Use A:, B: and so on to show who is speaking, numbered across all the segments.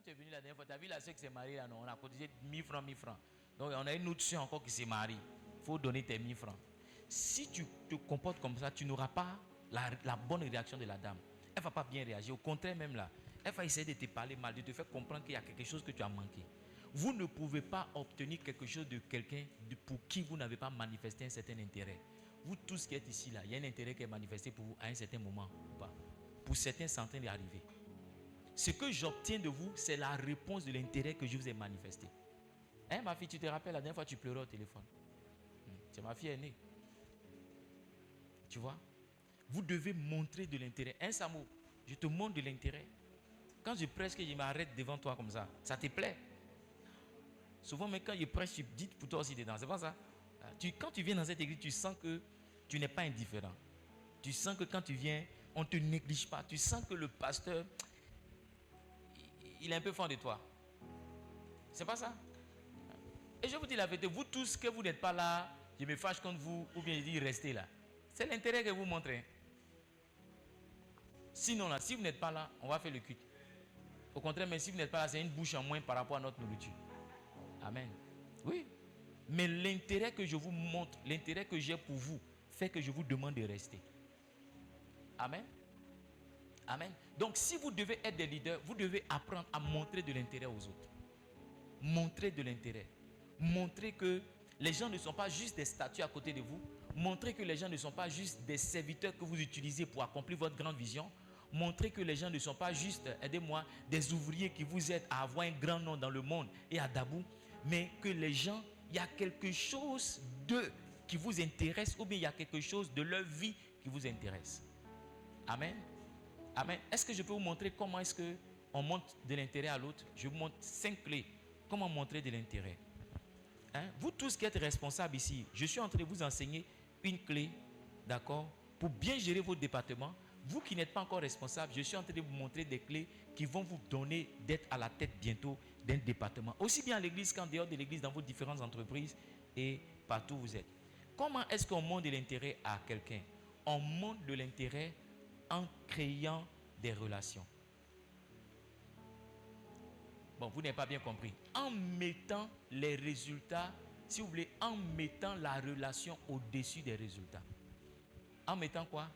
A: tu es venu la dernière fois, tu as vu la soeur qui s'est mariée là, non? On a cotisé 1000 francs, 1000 francs. Donc on a une autre soeur encore qui s'est mariée. Il faut donner tes 1000 francs. Si tu te comportes comme ça, tu n'auras pas la bonne réaction de la dame. Elle ne va pas bien réagir. Au contraire même là, elle va essayer de te parler mal, de te faire comprendre qu'il y a quelque chose que tu as manqué. Vous ne pouvez pas obtenir quelque chose de quelqu'un pour qui vous n'avez pas manifesté un certain intérêt. Vous tous qui êtes ici là, il y a un intérêt qui est manifesté pour vous à un certain moment ou pas. Pour certains, c'est en train d'y arriver. Ce que j'obtiens de vous, c'est la réponse de l'intérêt que je vous ai manifesté. Hein, ma fille, tu te rappelles la dernière fois que tu pleurais au téléphone? C'est ma fille aînée. Tu vois? Vous devez montrer de l'intérêt. Hein, Samu, je te montre de l'intérêt. Quand je prêche, je m'arrête devant toi comme ça. Ça te plaît? Souvent, mais quand je prêche, tu dis pour toi aussi dedans. C'est pas ça? Quand tu viens dans cette église, tu sens que tu n'es pas indifférent. Tu sens que quand tu viens, on ne te néglige pas. Tu sens que le pasteur, il est un peu fort de toi. C'est pas ça? Et je vous dis la vérité, vous tous que vous n'êtes pas là, je me fâche contre vous, ou bien je dis restez là. C'est l'intérêt que vous montrez. Sinon là, si vous n'êtes pas là, on va faire le culte. Au contraire, mais si vous n'êtes pas là, c'est une bouche en moins par rapport à notre nourriture. Amen. Oui. Mais l'intérêt que je vous montre, l'intérêt que j'ai pour vous, fait que je vous demande de rester. Amen. Amen. Donc si vous devez être des leaders, vous devez apprendre à montrer de l'intérêt aux autres. Montrer de l'intérêt. Montrer que les gens ne sont pas juste des statues à côté de vous. Montrer que les gens ne sont pas juste des serviteurs que vous utilisez pour accomplir votre grande vision. Montrer que les gens ne sont pas juste, aidez-moi, des ouvriers qui vous aident à avoir un grand nom dans le monde et à Dabou. Mais que les gens, il y a quelque chose d'eux qui vous intéresse ou bien il y a quelque chose de leur vie qui vous intéresse. Amen. Amen. Est-ce que je peux vous montrer comment est-ce qu'on montre de l'intérêt à l'autre? Je vous montre 5 clés. Comment montrer de l'intérêt? Hein? Vous tous qui êtes responsables ici, je suis en train de vous enseigner une clé, d'accord, pour bien gérer votre département. Vous qui n'êtes pas encore responsable, je suis en train de vous montrer des clés qui vont vous donner d'être à la tête bientôt d'un département. Aussi bien à l'église qu'en dehors de l'église, dans vos différentes entreprises et partout où vous êtes. Comment est-ce qu'on montre de l'intérêt à quelqu'un? On montre de l'intérêt en créant des relations. Bon, vous n'avez pas bien compris. En mettant les résultats, si vous voulez, en mettant la relation au-dessus des résultats. En mettant quoi?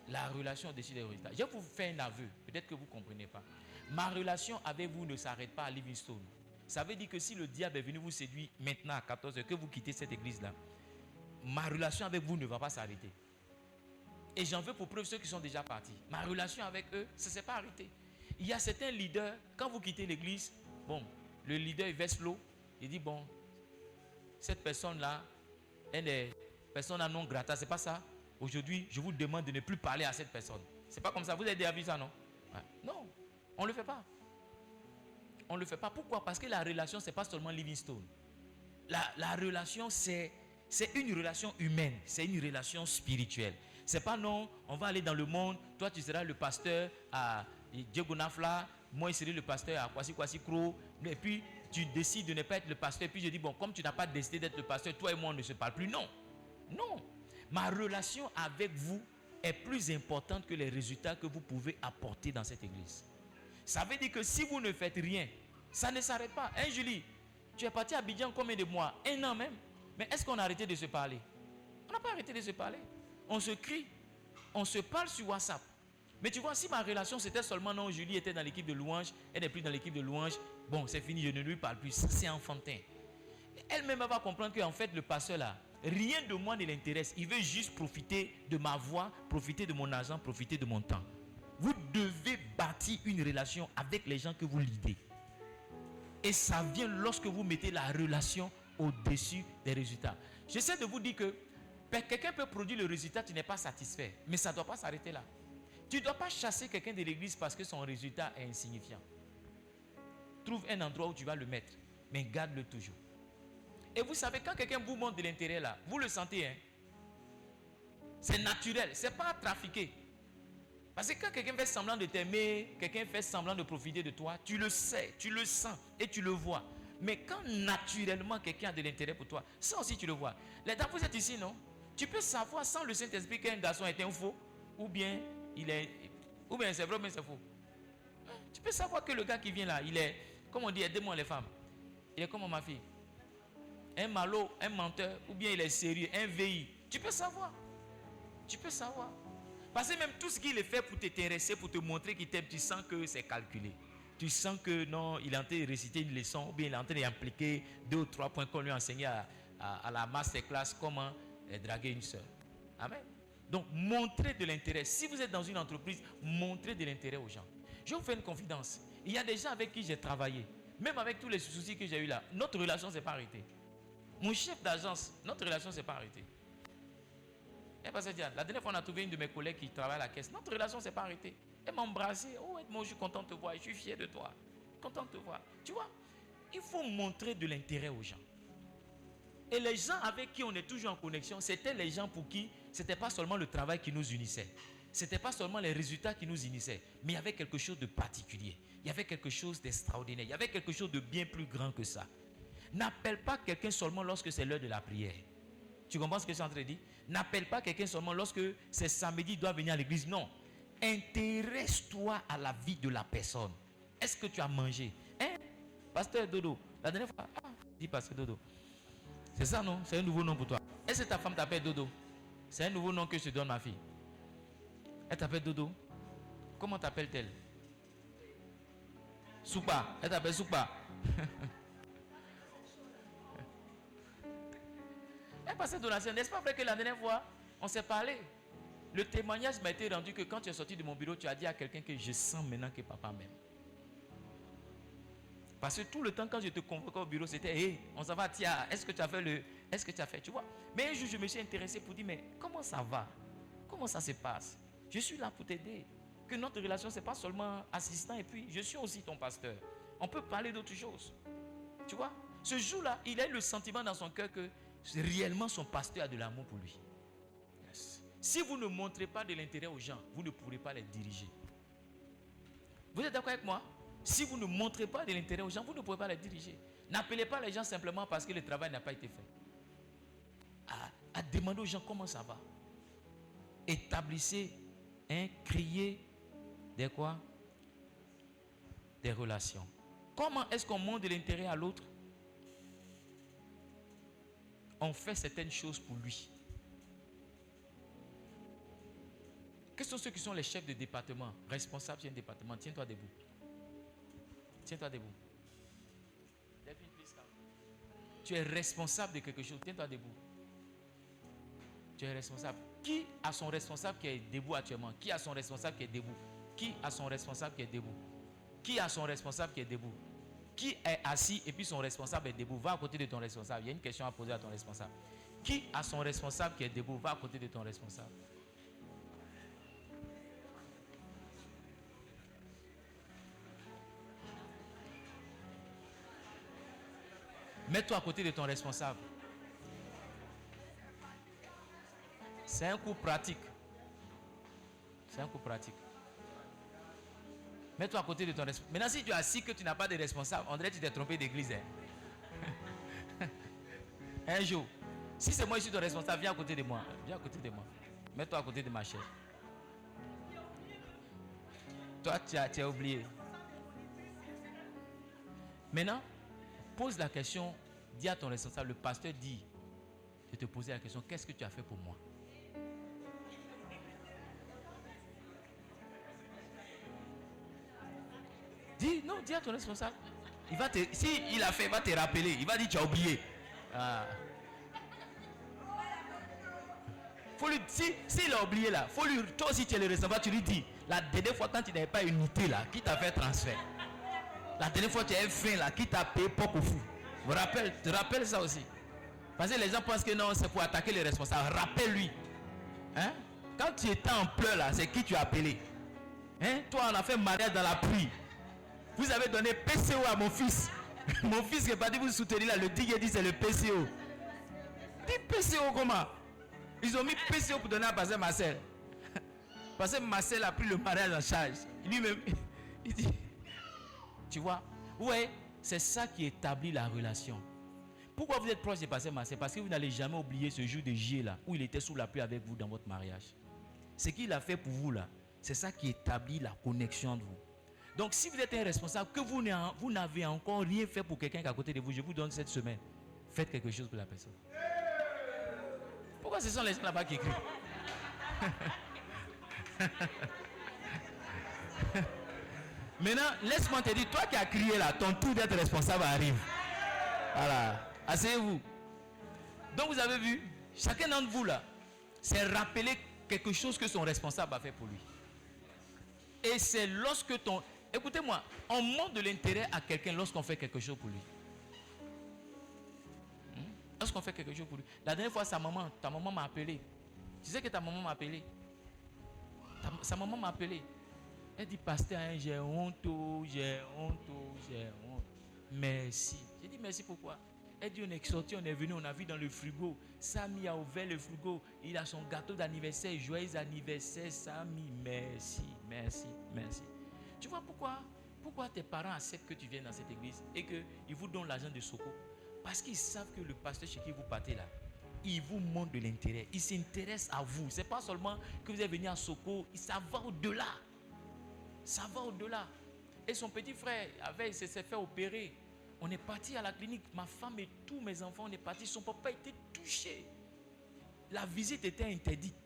A: La relation au-dessus des résultats. Je vais vous faire un aveu. Peut-être que vous ne comprenez pas. Ma relation avec vous ne s'arrête pas à Livingstone. Ça veut dire que si le diable est venu vous séduire maintenant à 14h, que vous quittez cette église-là, ma relation avec vous ne va pas s'arrêter. Et j'en veux pour preuve ceux qui sont déjà partis. Ma relation avec eux, ça ne s'est pas arrêté. Il y a certains leaders, quand vous quittez l'église, bon, le leader il verse l'eau, il dit bon, cette personne-là, elle est personne à non grata, c'est pas ça. Aujourd'hui, je vous demande de ne plus parler à cette personne. C'est pas comme ça, vous avez déjà vu ça, non? Ouais. Non, on ne le fait pas. On ne le fait pas. Pourquoi? Parce que la relation, ce n'est pas seulement Livingstone. La relation, c'est une relation humaine, c'est une relation spirituelle. C'est pas non, on va aller dans le monde, toi tu seras le pasteur à Diegonafla, moi je serai le pasteur à Kwasi Kro, et puis tu décides de ne pas être le pasteur, et puis je dis bon, comme tu n'as pas décidé d'être le pasteur, toi et moi on ne se parle plus. Non, non. Ma relation avec vous est plus importante que les résultats que vous pouvez apporter dans cette église. Ça veut dire que si vous ne faites rien, ça ne s'arrête pas. Hein Julie, tu es parti à Abidjan combien de mois? 1 an même. Mais est-ce qu'on a arrêté de se parler? On n'a pas arrêté de se parler. On se crie, on se parle sur WhatsApp. Mais tu vois, si ma relation c'était seulement non, Julie était dans l'équipe de louange, elle n'est plus dans l'équipe de louange, bon, c'est fini, je ne lui parle plus. Ça, c'est enfantin. Elle-même va comprendre qu'en fait, le pasteur là, rien de moi ne l'intéresse. Il veut juste profiter de ma voix, profiter de mon argent, profiter de mon temps. Vous devez bâtir une relation avec les gens que vous leadez. Et ça vient lorsque vous mettez la relation au-dessus des résultats. J'essaie de vous dire que quelqu'un peut produire le résultat, tu n'es pas satisfait. Mais ça ne doit pas s'arrêter là. Tu ne dois pas chasser quelqu'un de l'église parce que son résultat est insignifiant. Trouve un endroit où tu vas le mettre. Mais garde-le toujours. Et vous savez, quand quelqu'un vous montre de l'intérêt là, vous le sentez. Hein? C'est naturel. Ce n'est pas trafiqué. Parce que quand quelqu'un fait semblant de t'aimer, quelqu'un fait semblant de profiter de toi, tu le sais, tu le sens et tu le vois. Mais quand naturellement quelqu'un a de l'intérêt pour toi, ça aussi tu le vois. Les dames, vous êtes ici, non? Tu peux savoir sans le Saint-Esprit qu'un garçon est un faux, ou bien c'est vrai, mais c'est faux. peux savoir que le gars qui vient là, il est, comme on dit, aidez-moi les femmes. Il est comme ma fille. Un malot, un menteur, ou bien il est sérieux, un VI. Tu peux savoir. Tu peux savoir. Parce que même tout ce qu'il fait pour t'intéresser, pour te montrer qu'il t'aime, tu sens que c'est calculé. Tu sens que non, il est en train de réciter une leçon, ou bien il est en train d'impliquer 2 ou 3 points qu'on lui a enseigné à la masterclass, comment draguer une soeur. Amen. Donc, montrez de l'intérêt. Si vous êtes dans une entreprise, montrez de l'intérêt aux gens. Je vais vous faire une confidence. Il y a des gens avec qui j'ai travaillé, même avec tous les soucis que j'ai eu là, notre relation ne s'est pas arrêtée. Mon chef d'agence, notre relation ne s'est pas arrêtée. Et parce que la dernière fois, on a trouvé une de mes collègues qui travaille à la caisse. Notre relation ne s'est pas arrêtée. Elle m'a embrassé. Oh, Edmond, je suis content de te voir. Je suis fier de toi. Content de te voir. Tu vois, il faut montrer de l'intérêt aux gens. Et les gens avec qui on est toujours en connexion, c'était les gens pour qui ce n'était pas seulement le travail qui nous unissait. Ce n'était pas seulement les résultats qui nous unissaient. Mais il y avait quelque chose de particulier. Il y avait quelque chose d'extraordinaire. Il y avait quelque chose de bien plus grand que ça. N'appelle pas quelqu'un seulement lorsque c'est l'heure de la prière. Tu comprends ce que je suis en train de dire? N'appelle pas quelqu'un seulement lorsque c'est samedi, il doit venir à l'église. Non. Intéresse-toi à la vie de la personne. Est-ce que tu as mangé? Hein? Pasteur Dodo, la dernière fois, dis Pasteur Dodo. C'est ça, non? C'est un nouveau nom pour toi. Est-ce que ta femme t'appelle Dodo? C'est un nouveau nom que je te donne, ma fille. Elle t'appelle Dodo. Comment t'appelle-t-elle? Soupa. Elle t'appelle Soupa. Elle passait donation. N'est-ce pas vrai que la dernière fois, on s'est parlé? Le témoignage m'a été rendu que quand tu es sorti de mon bureau, tu as dit à quelqu'un que je sens maintenant que papa m'aime. Parce que tout le temps, quand je te convoquais au bureau, c'était hey, on s'en va, tiens, est-ce que tu as fait est-ce que tu as fait, tu vois? Mais un jour, je me suis intéressé pour dire, mais comment ça va? Comment ça se passe? Je suis là pour t'aider. Que notre relation, ce n'est pas seulement assistant, et puis je suis aussi ton pasteur. On peut parler d'autres choses. Tu vois? Ce jour-là, il a eu le sentiment dans son cœur que réellement son pasteur a de l'amour pour lui. Yes. Si vous ne montrez pas de l'intérêt aux gens, vous ne pourrez pas les diriger. Vous êtes d'accord avec moi? Si vous ne montrez pas de l'intérêt aux gens, vous ne pourrez pas les diriger. N'appelez pas les gens simplement parce que le travail n'a pas été fait. À demander aux gens comment ça va. Établissez, créez des quoi? Des relations. Comment est-ce qu'on montre de l'intérêt à l'autre? On fait certaines choses pour lui. Quels sont ceux qui sont les chefs de département, responsables sur un département? Tiens-toi debout. Tiens-toi debout. Tu es responsable de quelque chose. Tiens-toi debout. Tu es responsable. Qui a son responsable qui est debout actuellement? Qui a son responsable qui est debout? Qui a son responsable qui est debout? Qui a son responsable qui est debout? Qui est assis et puis son responsable est debout? Va à côté de ton responsable. Il y a une question à poser à ton responsable. Qui a son responsable qui est debout? Va à côté de ton responsable. Mets-toi à côté de ton responsable. C'est un coup pratique. C'est un coup pratique. Mets-toi à côté de ton responsable. Maintenant, si tu es assis que tu n'as pas de responsable, on dirait que tu t'es trompé d'église. Hein? Un jour, si c'est moi qui suis ton responsable, viens à côté de moi. Viens à côté de moi. Mets-toi à côté de ma chaise. Toi, tu as oublié. Maintenant, pose la question, dis à ton responsable, le pasteur dit de te poser la question, qu'est-ce que tu as fait pour moi? Dis, non, dis à ton responsable. Si il a fait, il va te rappeler. Il va dire, tu as oublié. Faut lui, s'il a oublié là, faut lui, toi aussi tu es le responsable, tu lui dis, la dernière fois quand tu n'avais pas unité là, qui t'a fait transfert? La dernière fois tu as faim là, qui t'a payé pour fou? Te rappelle ça aussi. Parce que les gens pensent que non, c'est pour attaquer les responsables. Rappelle-lui. Hein? Quand tu étais en pleurs là, c'est qui tu as appelé? Hein? Toi, on a fait mariage dans la pluie. Vous avez donné PCO à mon fils. Mon fils qui est parti vous soutenir là, le digue dit c'est le PCO. Dis PCO comment? Ils ont mis PCO pour donner à Pasteur Marcel. Pasteur Marcel a pris le mariage en charge. Lui-même, il dit, tu vois, ouais, c'est ça qui établit la relation. Pourquoi vous êtes proche de Pasteur Marcel? Parce que vous n'allez jamais oublier ce jour de J là, où il était sous la pluie avec vous dans votre mariage. Ce qu'il a fait pour vous là, c'est ça qui établit la connexion de vous. Donc si vous êtes un responsable, que vous n'avez encore rien fait pour quelqu'un qui est à côté de vous, je vous donne cette semaine, faites quelque chose pour la personne. Pourquoi ce sont les gens là-bas qui écrivent? Maintenant, laisse-moi te dire, toi qui as crié là, ton tour d'être responsable arrive. Voilà, asseyez-vous. Donc vous avez vu, chacun d'entre vous là, c'est rappeler quelque chose que son responsable a fait pour lui. Et c'est lorsque ton... Écoutez-moi, on montre de l'intérêt à quelqu'un lorsqu'on fait quelque chose pour lui. Lorsqu'on fait quelque chose pour lui. La dernière fois, ta maman m'a appelé. Tu sais que ta maman m'a appelé. Sa maman m'a appelé. Elle dit, pasteur, hein, j'ai honte. Merci. J'ai dit, merci pourquoi? Elle dit, on est sorti, on est venu, on a vu dans le frigo. Samy a ouvert le frigo. Il a son gâteau d'anniversaire. Joyeux anniversaire, Samy. Merci. Tu vois pourquoi tes parents acceptent que tu viennes dans cette église et qu'ils vous donnent l'argent de Soko? Parce qu'ils savent que le pasteur chez qui vous partez là, il vous montre de l'intérêt. Il s'intéresse à vous. Ce n'est pas seulement que vous êtes venu à Soko, ça va au-delà. Ça va au-delà. Et son petit frère s'est fait opérer. On est parti à la clinique. Ma femme et tous mes enfants, on est partis. Son papa était touché. La visite était interdite.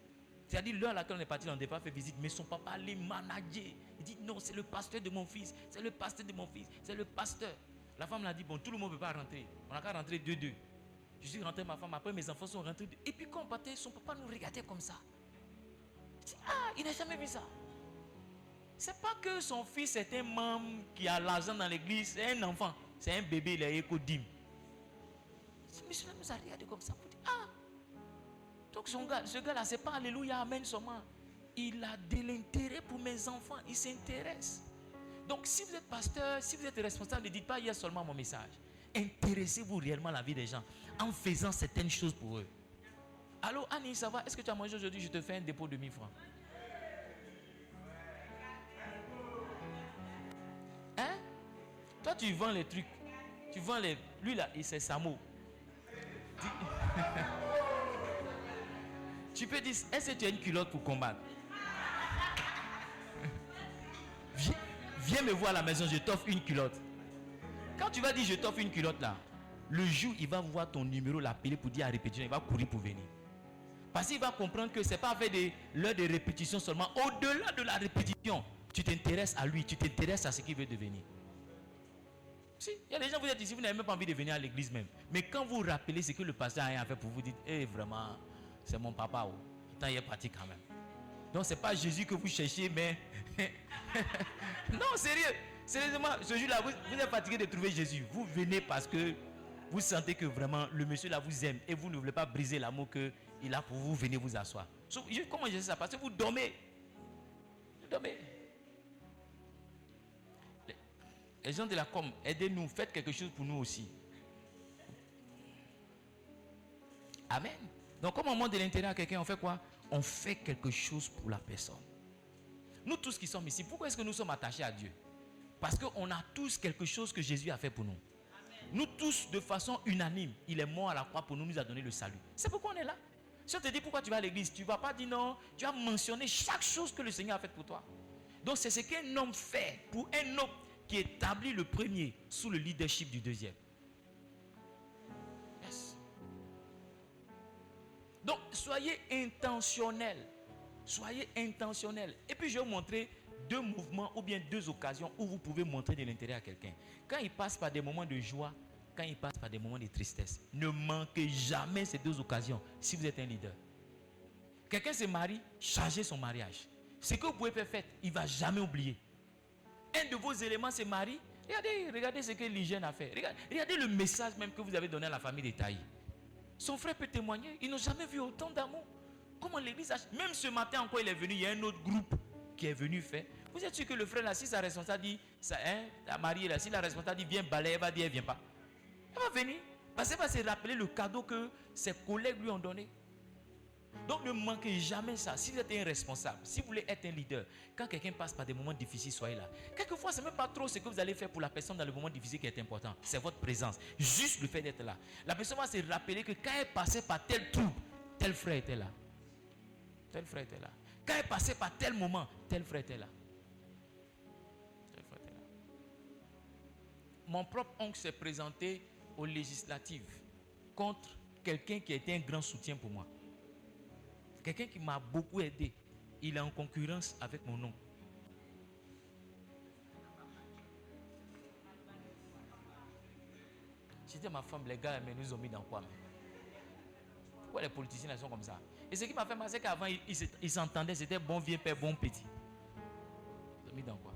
A: C'est-à-dire l'heure à laquelle on est parti, on ne devait pas faire visite. Mais son papa allait manager. Il dit non, c'est le pasteur de mon fils. C'est le pasteur de mon fils. C'est le pasteur. La femme l'a dit, bon, tout le monde ne peut pas rentrer. On n'a qu'à rentrer 2-2. Je suis rentré, ma femme, après mes enfants sont rentrés. Et puis quand on partait, son papa nous regardait comme ça. Je dis, il n'a jamais vu ça. C'est pas que son fils est un membre qui a l'argent dans l'église, c'est un enfant, c'est un bébé, il est éco-dîme. Ce monsieur nous a regardé comme ça pour dire, donc ce gars-là, c'est pas alléluia, amen seulement. Il a de l'intérêt pour mes enfants, il s'intéresse. Donc si vous êtes pasteur, si vous êtes responsable, ne dites pas, il y a seulement mon message. Intéressez-vous réellement à la vie des gens en faisant certaines choses pour eux. Allô Annie, ça va? Est-ce que tu as mangé aujourd'hui? Je te fais un dépôt de 1000 francs. Hein? Toi tu vends les trucs. Tu vends les... Lui là, c'est Samo. Tu peux dire, est-ce que tu as une culotte pour combattre? Viens me voir à la maison, je t'offre une culotte. Quand tu vas dire je t'offre une culotte là, le jour il va voir ton numéro, l'appeler pour dire à répétition, il va courir pour venir. Parce qu'il va comprendre que ce n'est pas avec l'heure de répétition seulement. Au-delà de la répétition, tu t'intéresses à lui, tu t'intéresses à ce qu'il veut devenir. Si, il y a des gens, vous êtes ici, vous n'avez même pas envie de venir à l'église même. Mais quand vous rappelez ce que le pasteur a fait pour vous, dites, vraiment, c'est mon papa. Pourtant, il est parti quand même. Donc, ce n'est pas Jésus que vous cherchez, mais... Non, sérieux. Sérieusement, ce jour-là, vous êtes fatigué de trouver Jésus. Vous venez parce que vous sentez que vraiment, le monsieur là vous aime et vous ne voulez pas briser l'amour qu'il a pour vous, venez vous asseoir. Comment je sais ça? Parce que vous dormez. Vous dormez. Les gens de la com, aidez-nous, faites quelque chose pour nous aussi. Amen. Donc, comme on montre de l'intérêt à quelqu'un, on fait quoi? On fait quelque chose pour la personne. Nous tous qui sommes ici, pourquoi est-ce que nous sommes attachés à Dieu? Parce qu'on a tous quelque chose que Jésus a fait pour nous. Amen. Nous tous, de façon unanime, il est mort à la croix pour nous, nous a donné le salut. C'est pourquoi on est là. Si on te dit pourquoi tu vas à l'église, tu ne vas pas dire non, tu vas mentionner chaque chose que le Seigneur a fait pour toi. Donc c'est ce qu'un homme fait pour un homme qui établit le premier sous le leadership du deuxième. Yes. Donc soyez intentionnels. Soyez intentionnels. Et puis je vais vous montrer 2 mouvements ou bien 2 occasions où vous pouvez montrer de l'intérêt à quelqu'un. Quand il passe par des moments de joie, quand il passe par des moments de tristesse, ne manquez jamais ces 2 occasions si vous êtes un leader. Quelqu'un se marie, changez son mariage. Ce que vous pouvez faire, il ne va jamais oublier. Un de vos éléments se marie, regardez ce que l'hygiène a fait. Regardez le message même que vous avez donné à la famille d'Etaï. Son frère peut témoigner, ils n'ont jamais vu autant d'amour. Comment l'église a... Même ce matin encore, il est venu, il y a un autre groupe qui est venu faire. Vous êtes sûr que le frère là, si sa responsable dit, la mariée là, si la responsable dit viens balayer, elle va dire elle vient pas. Elle va venir. Parce qu'elle va se rappeler le cadeau que ses collègues lui ont donné. Donc ne manquez jamais ça. Si vous êtes un responsable, si vous voulez être un leader, quand quelqu'un passe par des moments difficiles, soyez là. Quelquefois, ce n'est même pas trop ce que vous allez faire pour la personne dans le moment difficile qui est important. C'est votre présence. Juste le fait d'être là. La personne va se rappeler que quand elle passait par tel trouble, tel frère était là. Tel frère était là. Quand elle passait par tel moment, tel frère était là. Tel frère était là. mon propre oncle s'est présenté aux législatives contre quelqu'un qui était un grand soutien pour moi. Quelqu'un qui m'a beaucoup aidé. Il est en concurrence avec mon oncle. C'était ma femme, les gars, mais nous ont mis dans quoi? Pourquoi les politiciens sont comme ça? Et ce qui m'a fait mal, c'est qu'avant, ils s'entendaient, c'était bon vieux père, bon petit. Ils ont mis dans quoi?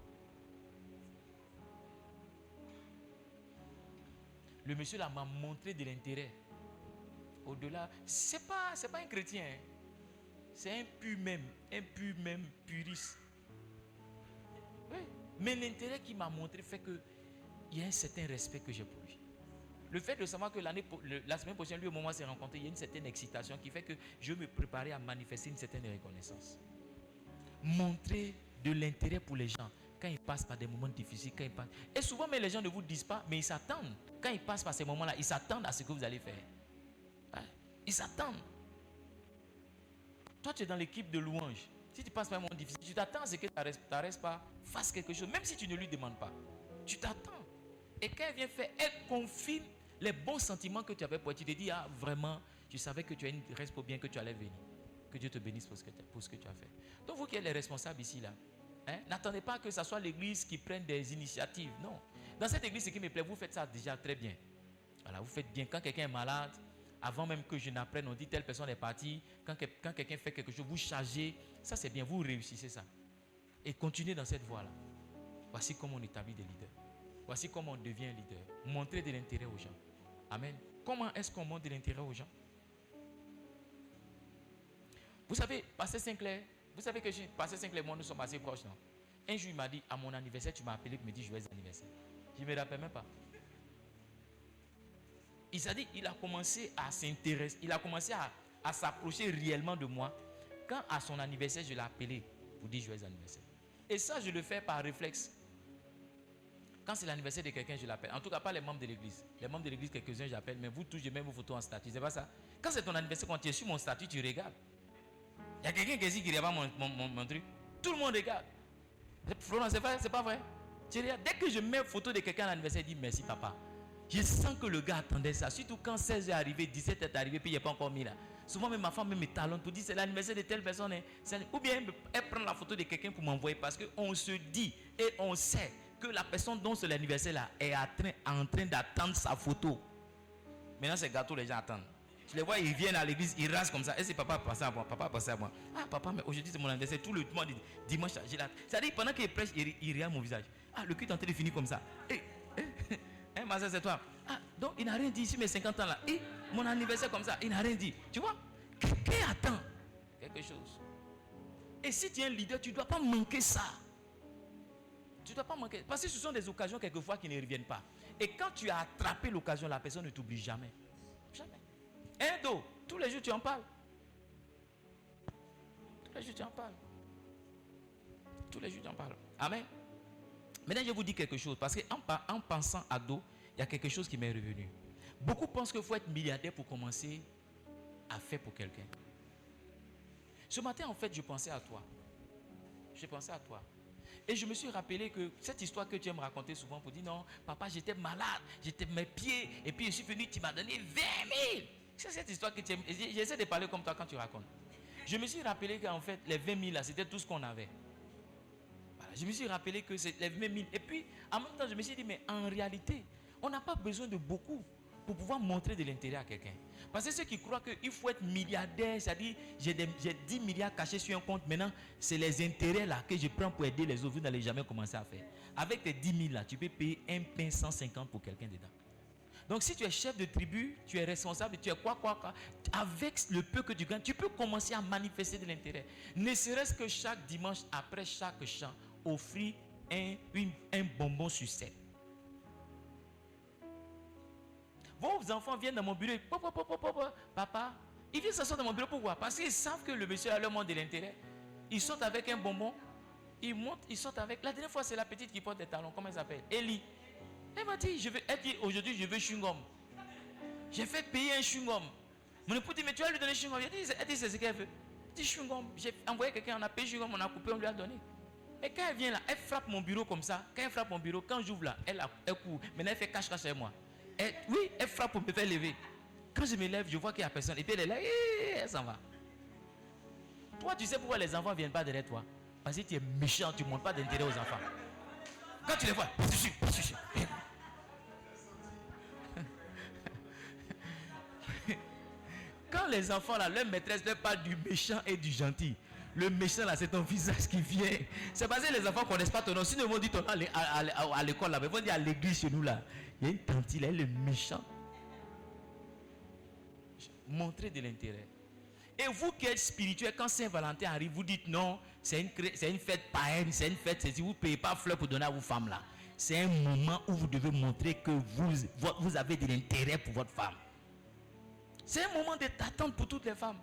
A: Le monsieur là m'a montré de l'intérêt. Au-delà, c'est pas un chrétien. Hein. C'est un pur même puriste. Oui. Mais l'intérêt qu'il m'a montré fait qu'il y a un certain respect que j'ai pour lui. Le fait de savoir que la semaine prochaine, lui, au moment où on s'est rencontrés, il y a une certaine excitation qui fait que je me préparais à manifester une certaine reconnaissance. Montrer de l'intérêt pour les gens quand ils passent par des moments difficiles. Et souvent, mais les gens ne vous disent pas, mais ils s'attendent. Quand ils passent par ces moments-là, ils s'attendent à ce que vous allez faire. Hein? Ils s'attendent. Toi, tu es dans l'équipe de louange. Si tu passes par un moment difficile, tu t'attends à ce que ta respa fasse quelque chose, même si tu ne lui demandes pas. Tu t'attends. Et quand elle vient faire, elle confirme les bons sentiments que tu avais pour elle. Tu te dis, ah vraiment, tu savais que tu as une respo bien, que tu allais venir. Que Dieu te bénisse pour ce que tu as fait. Donc vous qui êtes les responsables ici, là, hein, n'attendez pas que ce soit l'église qui prenne des initiatives. Non. Dans cette église, ce qui me plaît, vous faites ça déjà très bien. Voilà, vous faites bien. Quand quelqu'un est malade, avant même que je n'apprenne, on dit telle personne est partie. Quand quelqu'un fait quelque chose, vous chargez. Ça, c'est bien. Vous réussissez ça. Et continuez dans cette voie-là. Voici comment on établit des leaders. Voici comment on devient un leader. Montrer de l'intérêt aux gens. Amen. Comment est-ce qu'on montre de l'intérêt aux gens? Vous savez, Pasteur Sinclair, vous savez que Pasteur Sinclair et moi, nous sommes assez proches, non? Un jour, il m'a dit, à mon anniversaire, tu m'as appelé pour me dire joyeux anniversaire. Je ne me rappelle même pas. Il s'est dit, il a commencé à s'intéresser, il a commencé à s'approcher réellement de moi quand à son anniversaire, je l'ai appelé pour dire joyeux anniversaire. Et ça, je le fais par réflexe. Quand c'est l'anniversaire de quelqu'un, je l'appelle. En tout cas, pas les membres de l'église. Les membres de l'église, quelques-uns, j'appelle, mais vous tous, je mets vos photos en statut. C'est pas ça. Quand c'est ton anniversaire, quand tu es sur mon statut, tu regardes. Il y a quelqu'un qui dit qu'il regarde mon truc. Tout le monde regarde. Florent, c'est pas vrai. Tu regardes. Dès que je mets photo de quelqu'un à l'anniversaire, il dit merci papa. Je sens que le gars attendait ça. Surtout quand 16 est arrivé, 17 est arrivé, puis il n'est pas encore mis là. Souvent, même ma femme me talonne pour dire c'est l'anniversaire de telle personne. Ou bien elle prend la photo de quelqu'un pour m'envoyer parce qu'on se dit et on sait que la personne dont c'est l'anniversaire là est en train d'attendre sa photo. Maintenant, c'est gâteau, les gens attendent. Tu les vois, ils viennent à l'église, ils rasent comme ça. Et c'est papa passé à moi. Papa passé à moi. Ah, papa, mais aujourd'hui c'est mon anniversaire. Tout le monde dimanche, j'ai la. C'est-à-dire, pendant qu'il prêche, il regarde mon visage. Ah, le culte est en train de finir comme ça. Ma soeur, c'est toi. Ah, donc il n'a rien dit sur mes 50 ans là. Et mon anniversaire comme ça, il n'a rien dit. Tu vois, quelqu'un attend quelque chose. Et si tu es un leader, tu ne dois pas manquer ça. Tu ne dois pas manquer. Parce que ce sont des occasions quelquefois qui ne reviennent pas. Et quand tu as attrapé l'occasion, la personne ne t'oublie jamais. Jamais. Un dos, tous les jours tu en parles. Tous les jours tu en parles. Tous les jours tu en parles. Amen. Maintenant je vous dis quelque chose. Parce qu'en pensant à dos, il y a quelque chose qui m'est revenu. Beaucoup pensent qu'il faut être milliardaire pour commencer à faire pour quelqu'un. Ce matin en fait je pensais à toi. Je pensais à toi. Et je me suis rappelé que cette histoire que tu aimes raconter souvent pour dire non, papa, j'étais malade, j'étais mes pieds, et puis je suis venu, tu m'as donné 20 000. C'est cette histoire que tu aimes. J'essaie de parler comme toi quand tu racontes. Je me suis rappelé qu'en fait, les 20 000 là, c'était tout ce qu'on avait. Voilà, je me suis rappelé que c'est les 20 000. Et puis, en même temps, je me suis dit, mais en réalité, on n'a pas besoin de beaucoup pour pouvoir montrer de l'intérêt à quelqu'un. Parce que ceux qui croient qu'il faut être milliardaire, c'est-à-dire j'ai 10 milliards cachés sur un compte, maintenant c'est les intérêts là que je prends pour aider les autres, vous n'allez jamais commencer à faire. Avec tes 10 000 là, tu peux payer un pain 150 pour quelqu'un dedans. Donc si tu es chef de tribu, tu es responsable, tu es quoi, avec le peu que tu gagnes, tu peux commencer à manifester de l'intérêt. Ne serait-ce que chaque dimanche, après chaque chant, offrir un bonbon sur 7. Vos enfants viennent dans mon bureau, papa, ils viennent s'asseoir dans mon bureau, pourquoi? Parce qu'ils savent que le monsieur a leur monde de l'intérêt. Ils sortent avec un bonbon, ils montent, ils sortent avec. La dernière fois, c'est la petite qui porte des talons, comment elle s'appelle? Ellie. Elle m'a dit, aujourd'hui, je veux chewing-gum. J'ai fait payer un chewing-gum. Mon époux dit, mais tu vas lui donner chewing-gum. Elle dit, c'est ce qu'elle veut. Elle dit chewing-gum. J'ai envoyé quelqu'un, on a payé chewing-gum, on a coupé, on lui a donné. Et quand elle vient là, elle frappe mon bureau comme ça. Quand elle frappe mon bureau, quand j'ouvre là, elle court. Maintenant, elle fait cache-cache avec moi. Oui, elle frappe pour me faire lever. Quand je me lève, je vois qu'il n'y a personne. Et puis elle est là, elle s'en va. Toi, tu sais pourquoi les enfants ne viennent pas derrière toi? Parce que tu es méchant, tu ne montres pas d'intérêt aux enfants. Quand tu les vois, quand les enfants là, leur maîtresse leur parle du méchant et du gentil. Le méchant là, c'est ton visage qui vient. C'est parce que les enfants ne connaissent pas ton nom. Sinon, ils vont dire ton nom à l'école là. Ils vont dire à l'église chez nous là. Il y a une tante, elle est le méchant. Montrez de l'intérêt. Et vous qui êtes spirituel, quand Saint-Valentin arrive, vous dites non, c'est une fête païenne, c'est une fête, si vous ne payez pas fleurs pour donner à vos femmes là. C'est un moment où vous devez montrer que vous avez de l'intérêt pour votre femme. C'est un moment d'attente pour toutes les femmes.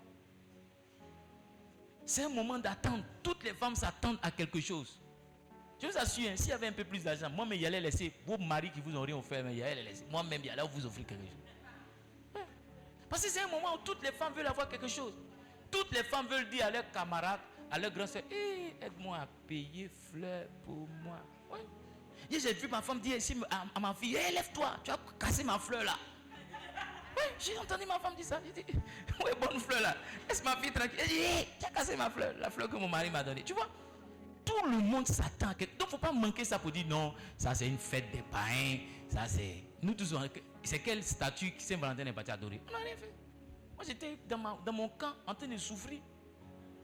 A: C'est un moment d'attente. Toutes les femmes s'attendent à quelque chose. Je vous assure, s'il y avait un peu plus d'argent, moi-même, j'allais laisser vos maris qui vous ont rien offert, mais j'allais les laisser. Moi-même, j'allais vous offrir quelque chose. Ouais. Parce que c'est un moment où toutes les femmes veulent avoir quelque chose. Toutes les femmes veulent dire à leurs camarades, à leurs grands soeurs, hey, aide-moi à payer fleurs pour moi. Ouais. Et j'ai vu ma femme dire ici à ma fille, hey, lève-toi, tu as cassé ma fleur là. Oui, j'ai entendu ma femme dire ça. J'ai dit, oui, bonne fleur là. Laisse ma fille tranquille. Elle dit, hey, tu as cassé ma fleur, la fleur que mon mari m'a donnée. Tu vois, tout le monde s'attend. Donc, il ne faut pas manquer ça pour dire non, ça c'est une fête des païens. Ça c'est. Nous tous, c'est quel statut que Saint-Valentin n'est pas adoré? On n'a rien fait. Moi, j'étais dans mon camp en train de souffrir.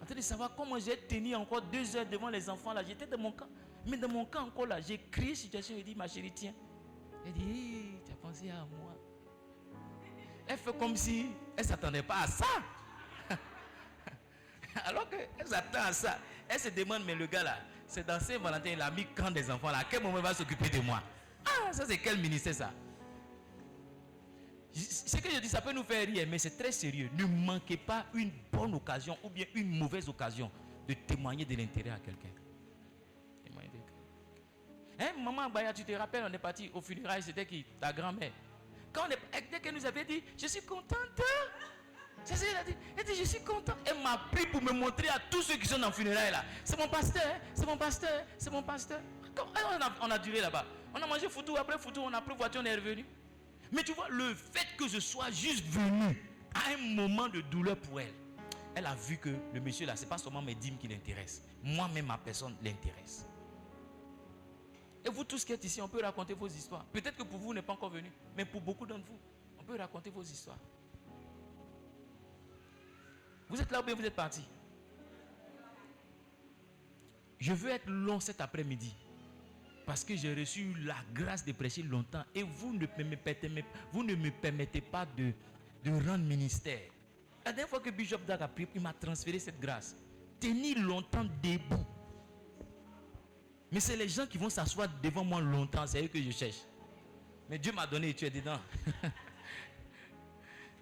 A: En train de savoir comment j'ai tenu encore 2 heures devant les enfants là. J'étais dans mon camp. Mais dans mon camp encore là, j'ai crié situation. J'ai dit, ma chérie, tiens. Elle dit, hey, tu as pensé à moi. Elle fait comme si elle ne s'attendait pas à ça. Alors qu'elle s'attend à ça. Elle se demande, mais le gars là, c'est dans Saint-Valentin, il a mis quand des enfants là. À quel moment il va s'occuper de moi? Ah, ça c'est quel ministère ça? Ce que je dis, ça peut nous faire rire, mais c'est très sérieux. Ne manquez pas une bonne occasion ou bien une mauvaise occasion de témoigner de l'intérêt à quelqu'un. Hein, maman Baya, tu te rappelles, on est parti au funérailles, c'était qui? Ta grand-mère. Dès qu'elle nous avait dit, je suis contente. C'est ça, elle dit, je suis contente. Elle m'a pris pour me montrer à tous ceux qui sont dans le funérailles là. C'est mon pasteur, c'est mon pasteur, c'est mon pasteur. On a duré là-bas. On a mangé foutou, après foutou, on a pris voiture, on est revenu. Mais tu vois, le fait que je sois juste venu à un moment de douleur pour elle, elle a vu que le monsieur là, ce n'est pas seulement mes dîmes qui l'intéressent. Moi-même, ma personne l'intéresse. Et vous tous qui êtes ici, on peut raconter vos histoires. Peut-être que pour vous, vous n'êtes pas encore venu. Mais pour beaucoup d'entre vous, on peut raconter vos histoires. Vous êtes là ou bien vous êtes partis? Je veux être long cet après-midi. Parce que j'ai reçu la grâce de prêcher longtemps. Et vous ne me permettez pas de rendre ministère. La dernière fois que Bishop Dag a prié, il m'a transféré cette grâce. Tenir longtemps debout. Mais c'est les gens qui vont s'asseoir devant moi longtemps, c'est eux que je cherche. Mais Dieu m'a donné et tu es dedans.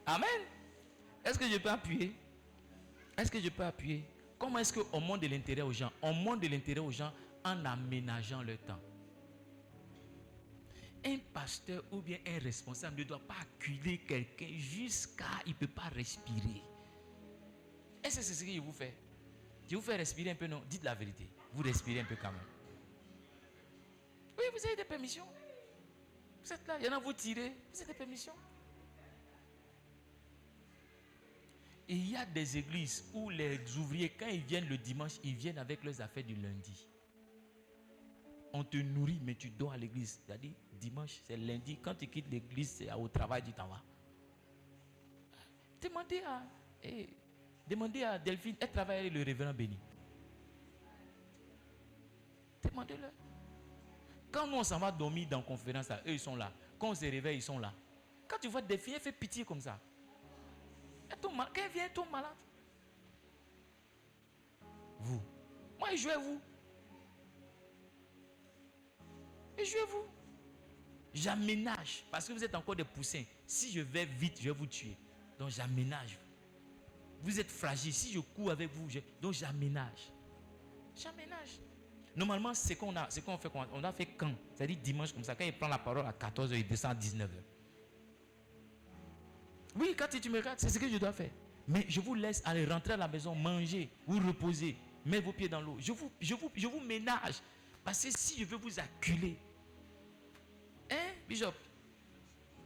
A: Amen. Est-ce que je peux appuyer? Est-ce que je peux appuyer? Comment est-ce qu'on montre de l'intérêt aux gens? On montre de l'intérêt aux gens en aménageant leur temps. Un pasteur ou bien un responsable ne doit pas acculer quelqu'un jusqu'à il ne peut pas respirer. Est-ce que c'est ce que je vous fais? Je vous fais respirer un peu, non? Dites la vérité. Vous respirez un peu quand même. Oui, vous avez des permissions. Vous êtes là, il y en a vous tirez. Vous avez des permissions. Et il y a des églises où les ouvriers, quand ils viennent le dimanche, ils viennent avec leurs affaires du lundi. On te nourrit, mais tu dors à l'église. C'est-à-dire, dimanche, c'est lundi. Quand tu quittes l'église, c'est au travail, tu t'en vas. Demandez à Delphine, elle travaille avec le révérend Béni. Demandez-leur. Quand nous, on s'en va dormir dans la conférence, là, eux, ils sont là. Quand on se réveille, ils sont là. Quand tu vois des filles, elle fait pitié comme ça. Quand elle vient, elle tombe malade. Vous. Moi, je joue à vous. Et jouez-vous. J'aménage. Parce que vous êtes encore des poussins. Si je vais vite, je vais vous tuer. Donc j'aménage. Vous êtes fragile. Si je cours avec vous, donc j'aménage. J'aménage. Normalement, c'est qu'on fait. On a fait quand? C'est-à-dire dimanche comme ça. Quand il prend la parole à 14h, il descend à 19h. Oui, quand tu me regardes, c'est ce que je dois faire. Mais je vous laisse aller rentrer à la maison, manger, vous reposer. Mettez vos pieds dans l'eau. Je vous ménage. Parce que si je veux vous acculer, hein, Bishop?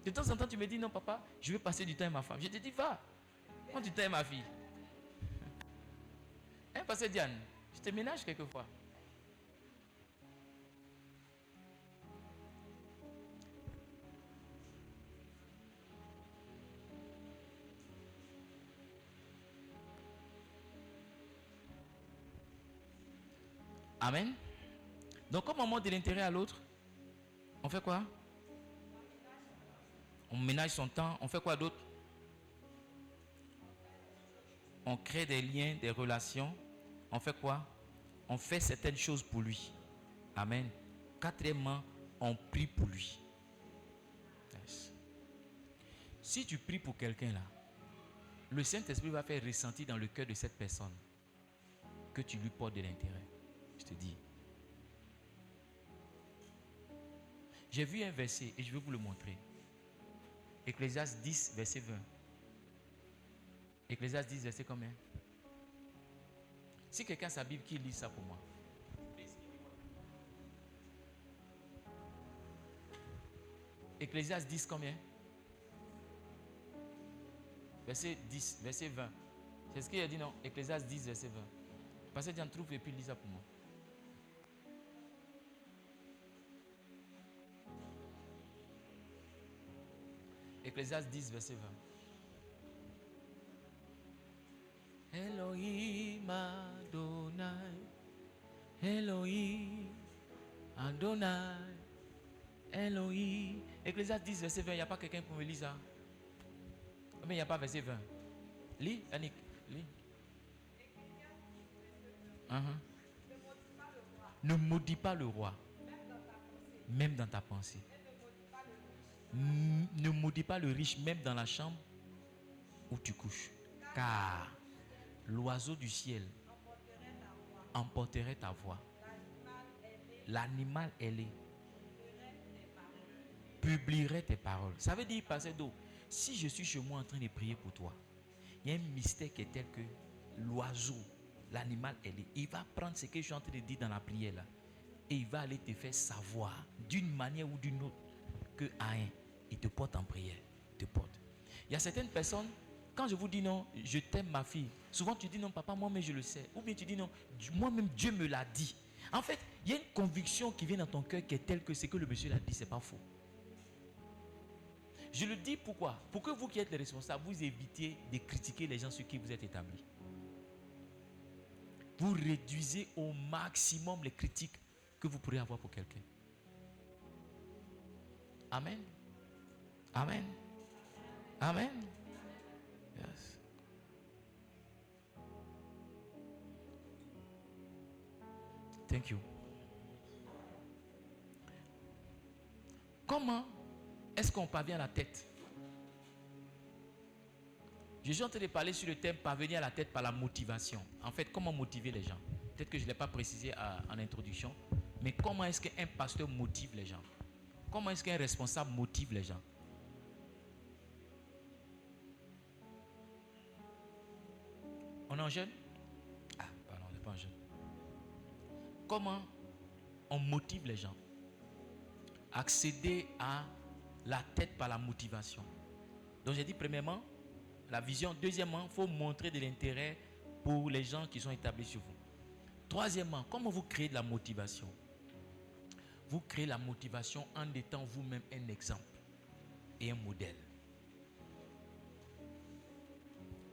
A: De temps en temps, tu me dis, non, papa, je veux passer du temps avec ma femme. Je te dis, va, prends du temps avec ma fille. Hein, pasteur Diane, je te ménage quelquefois. Amen. Donc, comme on montre de l'intérêt à l'autre, on fait quoi? On ménage son temps. On fait quoi d'autre? On crée des liens, des relations. On fait quoi? On fait certaines choses pour lui. Amen. Quatrièmement, on prie pour lui. Yes. Si tu pries pour quelqu'un là, le Saint-Esprit va faire ressentir dans le cœur de cette personne que tu lui portes de l'intérêt. Je te dis. J'ai vu un verset et je vais vous le montrer. Ecclésiaste 10, verset 20. Ecclésiaste 10, verset combien? Si quelqu'un a sa Bible, qui lit ça pour moi? Ecclésiaste 10, combien? Verset 10, verset 20. C'est ce qu'il a dit, non? Ecclésiaste 10, verset 20. Pasteur Diane, trouve et puis lis ça pour moi. Ecclésiaste 10, verset 20. Elohim Adonai, Elohim Adonai, Elohim. Ecclésiaste 10, verset 20. Il n'y a pas quelqu'un pour me lire ça? Mais il n'y a pas verset 20. Lis, Annick, lis. Ne maudis pas le roi, même dans ta pensée. Ne maudis pas le riche, même dans la chambre où tu couches. Car l'oiseau du ciel emporterait ta voix. L'animal ailé publierait tes paroles. Ça veut dire, passer d'eau. Si je suis chez moi en train de prier pour toi, il y a un mystère qui est tel que l'oiseau, l'animal ailé, il va prendre ce que je suis en train de dire dans la prière là, et il va aller te faire savoir d'une manière ou d'une autre que rien, il te porte en prière, te porte. Il y a certaines personnes, quand je vous dis non, je t'aime ma fille, souvent tu dis non papa, moi-même je le sais, ou bien tu dis non, moi-même Dieu me l'a dit. En fait, il y a une conviction qui vient dans ton cœur qui est telle que ce que le monsieur l'a dit, c'est pas faux. Je le dis pourquoi? Pour que vous qui êtes les responsables, vous évitiez de critiquer les gens sur qui vous êtes établis. Vous réduisez au maximum les critiques que vous pourrez avoir pour quelqu'un. Amen. Amen. Amen. Yes. Thank you. Comment est-ce qu'on parvient à la tête? Je suis en train de parler sur le thème parvenir à la tête par la motivation. En fait, comment motiver les gens? Peut-être que je ne l'ai pas précisé en introduction, mais comment est-ce qu'un pasteur motive les gens? Comment est-ce qu'un responsable motive les gens? On est en jeune? Ah, pardon, on n'est pas en jeune. Comment on motive les gens? Accéder à la tête par la motivation. Donc j'ai dit premièrement, la vision. Deuxièmement, il faut montrer de l'intérêt pour les gens qui sont établis sur vous. Troisièmement, comment vous créez de la motivation? Vous créez la motivation en étant vous-même un exemple et un modèle.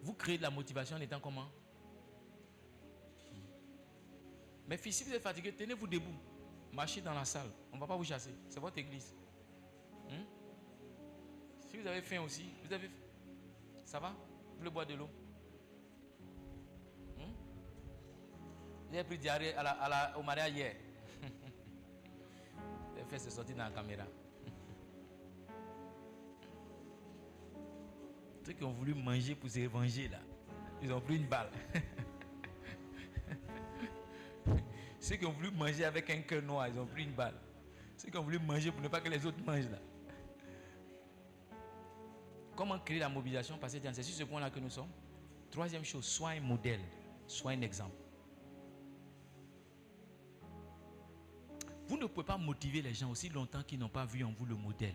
A: Vous créez de la motivation en étant comment? Mais fils, si vous êtes fatigué, tenez-vous debout. Marchez dans la salle. On ne va pas vous chasser. C'est votre église. Si vous avez faim aussi, vous avez... Ça va? Vous voulez boire de l'eau? J'ai pris diarrhée au mariage hier. J'ai fait se sortir dans la caméra. Ceux qui ont voulu manger pour se venger là, ils ont pris une balle. Ceux qui ont voulu manger avec un cœur noir, ils ont pris une balle. Ceux qui ont voulu manger pour ne pas que les autres mangent là. Comment créer la mobilisation? Parce que c'est sur ce point-là que nous sommes. Troisième chose, sois un modèle, sois un exemple. Vous ne pouvez pas motiver les gens aussi longtemps qu'ils n'ont pas vu en vous le modèle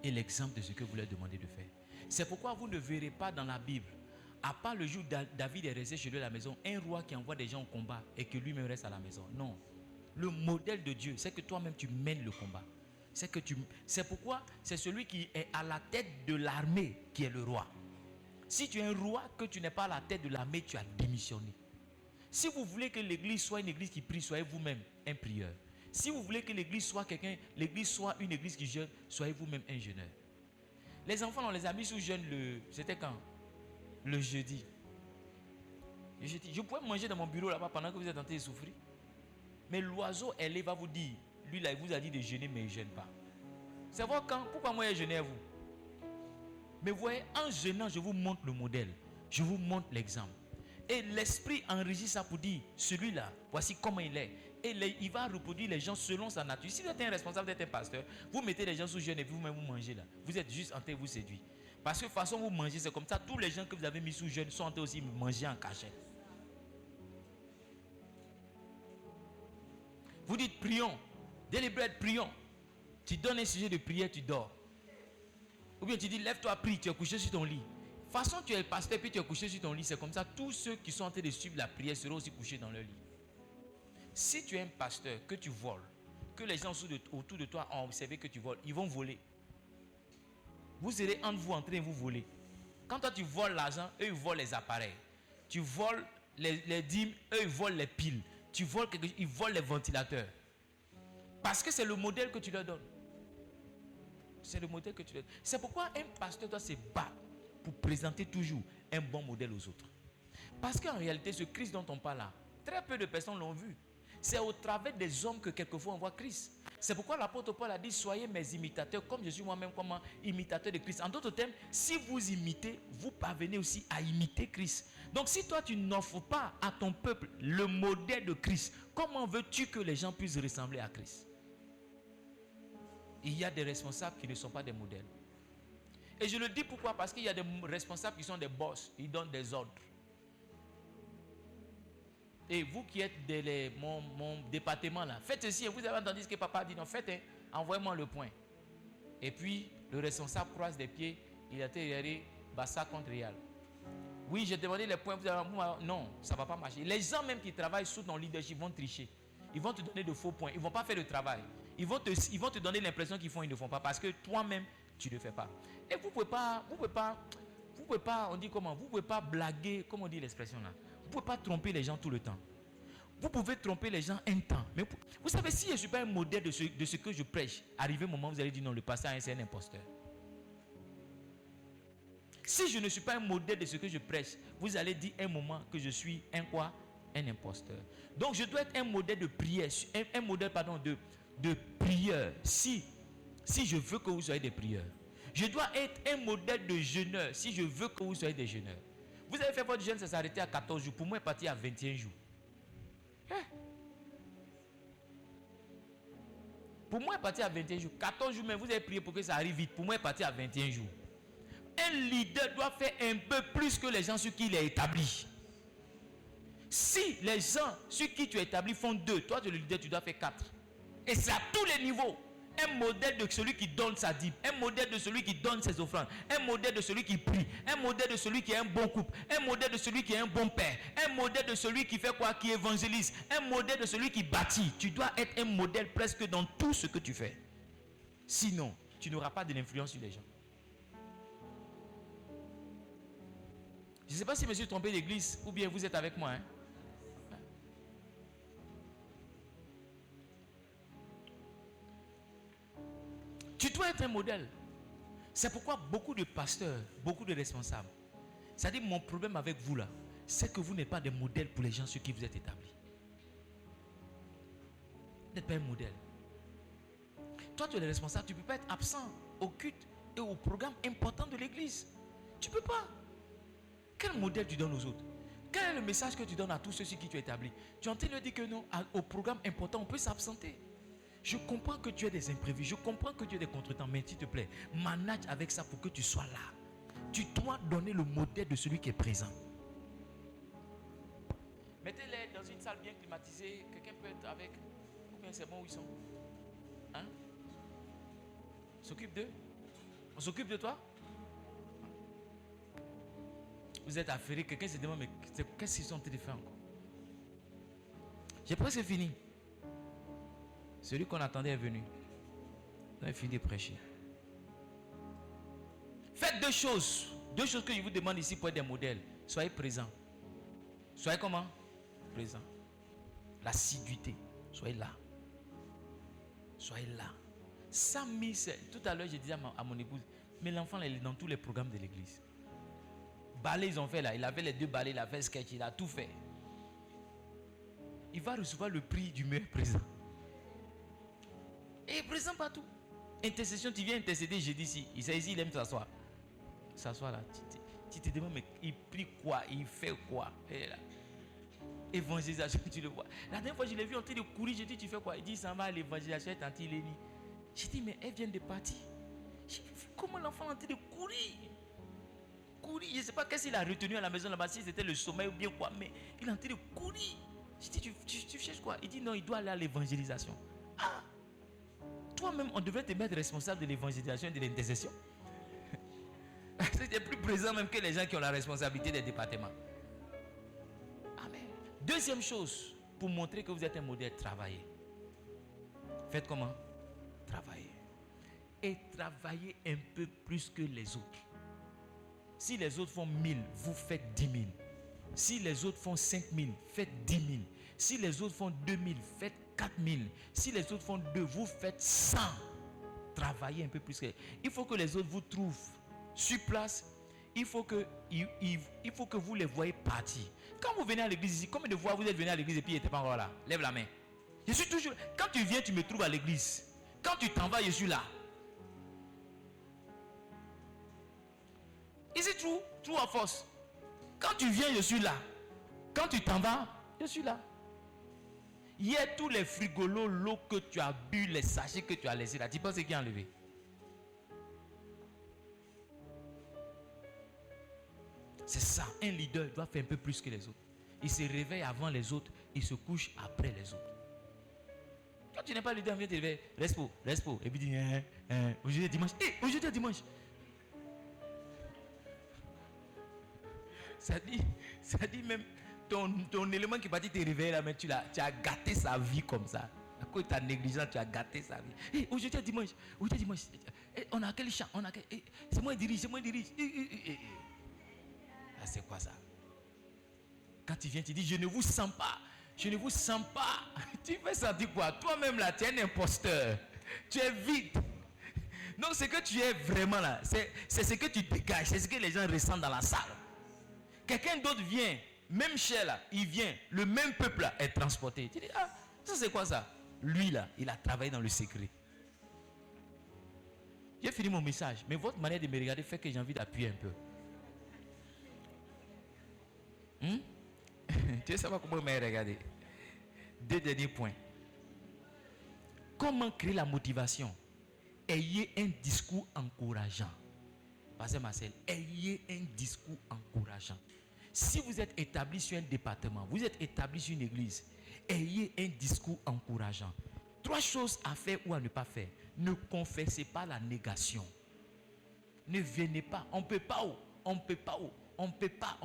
A: et l'exemple de ce que vous leur demandez de faire. C'est pourquoi vous ne verrez pas dans la Bible, à part le jour où David est resté chez lui à la maison, un roi qui envoie des gens au combat et que lui-même reste à la maison. Non. Le modèle de Dieu, c'est que toi-même tu mènes le combat. C'est pourquoi c'est celui qui est à la tête de l'armée qui est le roi. Si tu es un roi, que tu n'es pas à la tête de l'armée, tu as démissionné. Si vous voulez que l'église soit une église qui prie, soyez vous-même un prieur. Si vous voulez que l'église soit une église qui jeûne, soyez vous-même un jeûneur. Les enfants, on les a mis sous jeûne c'était quand? Le jeudi. Je pouvais manger dans mon bureau là-bas pendant que vous êtes en train de souffrir. Mais l'oiseau, il va vous dire, lui là, il vous a dit de jeûner, mais il ne jeûne pas. C'est voir quand? Pourquoi moi, je jeûne à vous? Mais vous voyez, en jeûnant, je vous montre le modèle. Je vous montre l'exemple. Et l'esprit enregistre ça pour dire, celui-là, voici comment il est. Et il va reproduire les gens selon sa nature. Si vous êtes un responsable, vous êtes un pasteur, vous mettez les gens sous jeûne et puis vous-même vous mangez là. Vous êtes juste en train de vous séduire. Parce que de toute façon, vous mangez, c'est comme ça. Tous les gens que vous avez mis sous jeûne sont en train aussi de manger en cachette. Vous dites prions. Deliberate, prions. Tu donnes un sujet de prière, tu dors. Ou bien tu dis lève-toi, prie, tu es couché sur ton lit. De toute façon, tu es le pasteur puis tu es couché sur ton lit. C'est comme ça, tous ceux qui sont en train de suivre la prière seront aussi couchés dans leur lit. Si tu es un pasteur, que tu voles, que les gens autour de toi ont observé que tu voles, ils vont voler. Vous serez entre vous en train de vous voler. Quand toi tu voles l'argent, eux ils volent les appareils. Tu voles les dîmes, eux ils volent les piles. Tu voles ils volent les ventilateurs. Parce que c'est le modèle que tu leur donnes. C'est le modèle que tu leur donnes. C'est pourquoi un pasteur doit se battre pour présenter toujours un bon modèle aux autres. Parce qu'en réalité, ce Christ dont on parle là, très peu de personnes l'ont vu. C'est au travers des hommes que quelquefois on voit Christ. C'est pourquoi l'apôtre Paul a dit, soyez mes imitateurs comme je suis moi-même comme un imitateur de Christ. En d'autres termes, si vous imitez, vous parvenez aussi à imiter Christ. Donc si toi tu n'offres pas à ton peuple le modèle de Christ, comment veux-tu que les gens puissent ressembler à Christ? Il y a des responsables qui ne sont pas des modèles. Et je le dis pourquoi? Parce qu'il y a des responsables qui sont des boss, ils donnent des ordres. Et vous qui êtes mon département là, faites ceci. Et vous avez entendu ce que papa dit. Non, faites, envoyez-moi le point. Et puis, le responsable croise des pieds. Il a été Bassa contre Real. Oui, j'ai demandé les points. Non, ça ne va pas marcher. Les gens même qui travaillent sous ton leadership vont tricher. Ils vont te donner de faux points. Ils ne vont pas faire le travail. Ils vont te donner l'impression qu'ils font, ils ne font pas. Parce que toi-même, tu ne le fais pas. Et vous ne pouvez pas, on dit comment? Vous ne pouvez pas blaguer, comment on dit l'expression là? Vous ne pouvez pas tromper les gens tout le temps. Vous pouvez tromper les gens un temps. Mais vous savez, si je ne suis pas un modèle de ce que je prêche, arrivé un moment, vous allez dire non, le pasteur c'est un imposteur. Si je ne suis pas un modèle de ce que je prêche, vous allez dire un moment que je suis un quoi? Un imposteur. Donc je dois être un modèle de prière, un modèle de prieur. Si je veux que vous soyez des prieurs. Je dois être un modèle de jeûneur si je veux que vous soyez des jeûneurs. Vous avez fait votre jeûne, ça s'est arrêté à 14 jours. Pour moi, il est parti à 21 jours. Pour moi, il est parti à 21 jours. 14 jours, mais vous avez prié pour que ça arrive vite. Pour moi, il est parti à 21 jours. Un leader doit faire un peu plus que les gens sur qui il est établi. Si les gens sur qui tu es établi font 2, toi, tu es le leader, tu dois faire 4. Et c'est à tous les niveaux. Un modèle de celui qui donne sa dîme, un modèle de celui qui donne ses offrandes, un modèle de celui qui prie, un modèle de celui qui est un bon couple, un modèle de celui qui est un bon père, un modèle de celui qui fait quoi? Qui évangélise, un modèle de celui qui bâtit. Tu dois être un modèle presque dans tout ce que tu fais. Sinon, tu n'auras pas de l'influence sur les gens. Je ne sais pas si je me suis trompé d'église ou bien vous êtes avec moi. Hein? Tu dois être un modèle. C'est pourquoi beaucoup de pasteurs, beaucoup de responsables, c'est-à-dire mon problème avec vous là, c'est que vous n'êtes pas des modèles pour les gens sur qui vous êtes établis. Vous n'êtes pas un modèle. Toi, tu es le responsable, tu ne peux pas être absent au culte et au programme important de l'église. Tu ne peux pas. Quel modèle tu donnes aux autres? Quel est le message que tu donnes à tous ceux sur qui tu es établi? Tu es en train de dire que non, au programme important, on peut s'absenter. Je comprends que tu as des imprévus, je comprends que tu as des contretemps, mais s'il te plaît, manage avec ça pour que tu sois là. Tu dois donner le modèle de celui qui est présent. Mettez-les dans une salle bien climatisée, quelqu'un peut être avec. bien c'est bon où ils sont? Hein? On s'occupe d'eux? On s'occupe de toi? Vous êtes affairé, quelqu'un se demande, mais qu'est-ce qu'ils sont en train de faire encore? J'ai presque fini. Celui qu'on attendait est venu. On a fini de prêcher. Faites deux choses. Deux choses que je vous demande ici pour être des modèles. Soyez présents. Soyez comment? Présents. L'assiduité. Soyez là. Soyez là. 100 000, tout à l'heure, je disais à mon épouse, mais l'enfant, il est dans tous les programmes de l'église. Ballet, ils ont fait là. Il avait les 2 ballets, il a fait sketch, il a tout fait. Il va recevoir le prix du meilleur présent. Et il est présent partout. Intercession, tu viens intercéder jeudi ici. Il s'est ici, il aime s'asseoir. S'asseoir là. Tu te demandes, mais il prie quoi? Il fait quoi? Et là. Évangélisation, tu le vois. La dernière fois, je l'ai vu en train de courir. Je dis, tu fais quoi? Il dit, ça va à l'évangélisation, tante Lénie. J'ai dit, mais elle vient de partir. J'ai dit, comment l'enfant est en train de courir? Courir, je ne sais pas qu'est-ce qu'il a retenu à la maison là-bas, si c'était le sommeil ou bien quoi, mais il est en train de courir. J'ai dit, tu cherches quoi? Il dit, non, il doit aller à l'évangélisation. Ah! Toi-même, on devrait te mettre responsable de l'évangélisation et de l'intercession. C'est plus présent même que les gens qui ont la responsabilité des départements. Amen. Deuxième chose, pour montrer que vous êtes un modèle, travaillez. Faites comment? Travaillez. Et travaillez un peu plus que les autres. Si les autres font 1000, vous faites 10 000. Si les autres font 5000, faites 10 000. Si les autres font 2000, faites 4000. Si les autres font 2, vous faites 100. Travaillez un peu plus. Il faut que les autres vous trouvent sur place. Il faut que vous les voyez partir. Quand vous venez à l'église ici, combien de fois vous êtes venu à l'église et puis il n'était pas encore là? Lève la main. Je suis toujours. Quand tu viens, tu me trouves à l'église. Quand tu t'en vas, je suis là. Is it true? True or false? Quand tu viens, je suis là. Quand tu t'en vas, je suis là. Hier, tous les frigolos, l'eau que tu as bu, les sachets que tu as laissés là, tu penses qui a enlevé? C'est ça. Un leader doit faire un peu plus que les autres. Il se réveille avant les autres, il se couche après les autres. Quand tu n'es pas leader, viens te réveiller. Respo. Et puis dis, aujourd'hui est dimanche. Aujourd'hui est dimanche. Ça dit même ton élément qui est parti te réveiller là, mais tu as gâté sa vie comme ça. À cause de ta négligence, tu as gâté sa vie. Aujourd'hui est dimanche. On a quel chant? C'est moi qui dirige. Ah, c'est quoi ça? Quand tu viens, tu dis, je ne vous sens pas. Tu fais sentir quoi? Toi-même là, tu es un imposteur. Tu es vide. Donc ce que tu es vraiment là, c'est ce que tu dégages, c'est ce que les gens ressentent dans la salle. Quelqu'un d'autre vient, même cher là, il vient, le même peuple là est transporté. Tu dis, ah, ça c'est quoi ça? Lui là, il a travaillé dans le secret. J'ai fini mon message, mais votre manière de me regarder fait que j'ai envie d'appuyer un peu. Tu veux savoir comment me regarder? 2 derniers points. Comment créer la motivation? Ayez un discours encourageant. Pasteur Marcel, ayez un discours encourageant. Si vous êtes établi sur un département, vous êtes établi sur une église, ayez un discours encourageant. 3 choses à faire ou à ne pas faire. Ne confessez pas la négation. Ne venez pas. On ne peut pas. On ne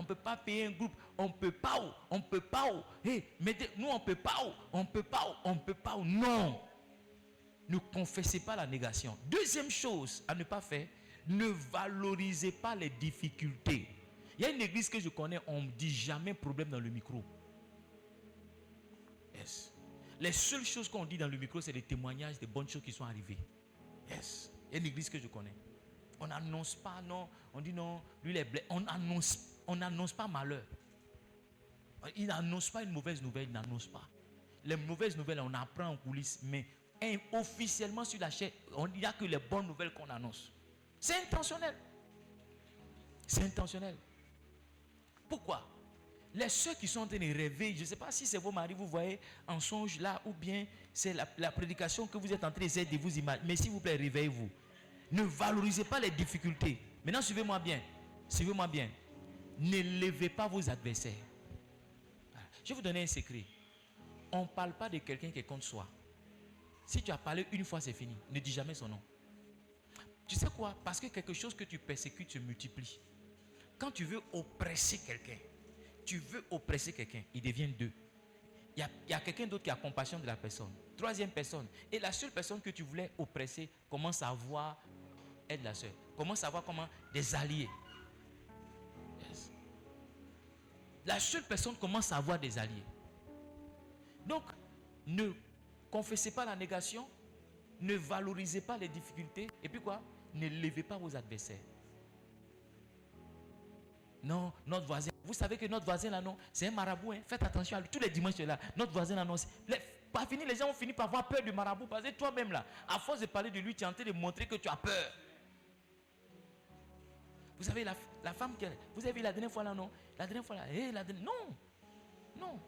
A: peut pas payer un groupe. On ne peut pas. Nous on ne peut pas. Non. Ne confessez pas la négation. Deuxième chose à ne pas faire, ne valorisez pas les difficultés. Il y a une église que je connais, on ne dit jamais problème dans le micro. Yes. Les seules choses qu'on dit dans le micro, c'est des témoignages des bonnes choses qui sont arrivées. Yes. Il y a une église que je connais. On n'annonce pas, non. On dit non, lui il est blessé. On n'annonce pas malheur. Il n'annonce pas une mauvaise nouvelle, il n'annonce pas. Les mauvaises nouvelles, on apprend en coulisses, mais officiellement sur la chaîne, il n'y a que les bonnes nouvelles qu'on annonce. C'est intentionnel. C'est intentionnel. Pourquoi? Les ceux qui sont en train de rêver, je ne sais pas si c'est vos maris, vous voyez en songe là, ou bien c'est la prédication que vous êtes en train d'essayer de vous imaginer. Mais s'il vous plaît, réveillez-vous. Ne valorisez pas les difficultés. Maintenant, suivez-moi bien. Suivez-moi bien. Ne levez pas vos adversaires. Je vais vous donner un secret. On ne parle pas de quelqu'un qui est contre soi. Si tu as parlé une fois, c'est fini. Ne dis jamais son nom. Tu sais quoi? Parce que quelque chose que tu persécutes se multiplie. Quand tu veux oppresser quelqu'un, il devient deux. Il y a quelqu'un d'autre qui a compassion de la personne. Troisième personne. Et la seule personne que tu voulais oppresser commence à voir aide la soeur. Commence à voir comment des alliés. Yes. La seule personne commence à avoir des alliés. Donc, ne confessez pas la négation, ne valorisez pas les difficultés, et puis quoi? Ne levez pas vos adversaires. Non, notre voisin, vous savez que notre voisin là, non, c'est un marabout, hein. Faites attention à lui, tous les dimanches là, notre voisin là, non, pas fini, les gens ont fini par avoir peur du marabout, parce que toi-même là, à force de parler de lui, tu es en train de montrer que tu as peur. Vous savez, la femme, vous avez vu la dernière fois là, non? La dernière fois là, non.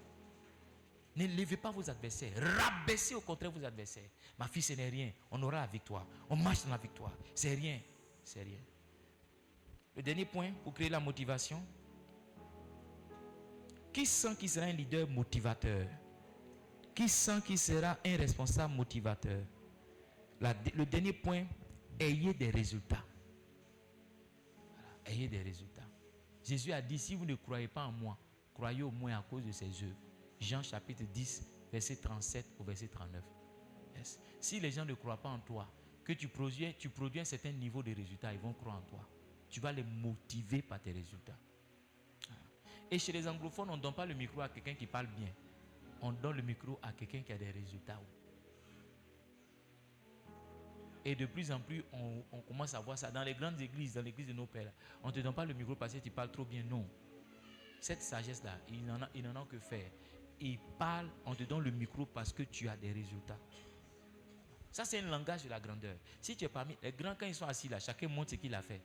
A: Ne levez pas vos adversaires. Rabaissez au contraire vos adversaires. Ma fille, ce n'est rien. On aura la victoire. On marche dans la victoire. C'est rien. C'est rien. Le dernier point pour créer la motivation. Qui sent qu'il sera un leader motivateur? Qui sent qu'il sera un responsable motivateur? Le dernier point, ayez des résultats. Voilà, ayez des résultats. Jésus a dit, si vous ne croyez pas en moi, croyez au moins à cause de ses œuvres. Jean chapitre 10, verset 37 au verset 39. Yes. Si les gens ne croient pas en toi, que tu produis un certain niveau de résultats, ils vont croire en toi. Tu vas les motiver par tes résultats. Et chez les anglophones, on ne donne pas le micro à quelqu'un qui parle bien. On donne le micro à quelqu'un qui a des résultats. Et de plus en plus, on commence à voir ça. Dans les grandes églises, dans l'église de nos pères, on ne te donne pas le micro parce que tu parles trop bien. Non. Cette sagesse-là, il n'en a que faire. Il parle, on te donne le micro parce que tu as des résultats. Ça, c'est un langage de la grandeur. Si tu es parmi les grands, quand ils sont assis là, chacun montre ce qu'il a fait.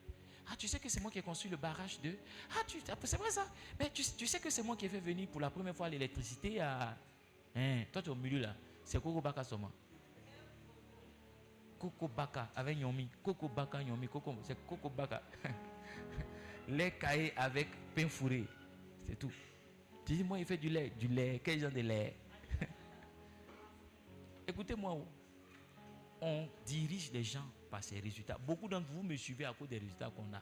A: Ah, tu sais que c'est moi qui ai construit le barrage de... Ah, c'est vrai ça? Mais tu sais que c'est moi qui ai fait venir pour la première fois l'électricité à... Toi, tu es au milieu là. C'est Coco Baka seulement. Coco Baka avec Yomi. Coco Baka, Yomi. C'est Coco Baka. Lait caillé avec pain fourré. C'est tout. Tu dis, moi, il fait du lait. Du lait. Quel genre de lait? Écoutez-moi. On dirige les gens par ses résultats. Beaucoup d'entre vous me suivez à cause des résultats qu'on a.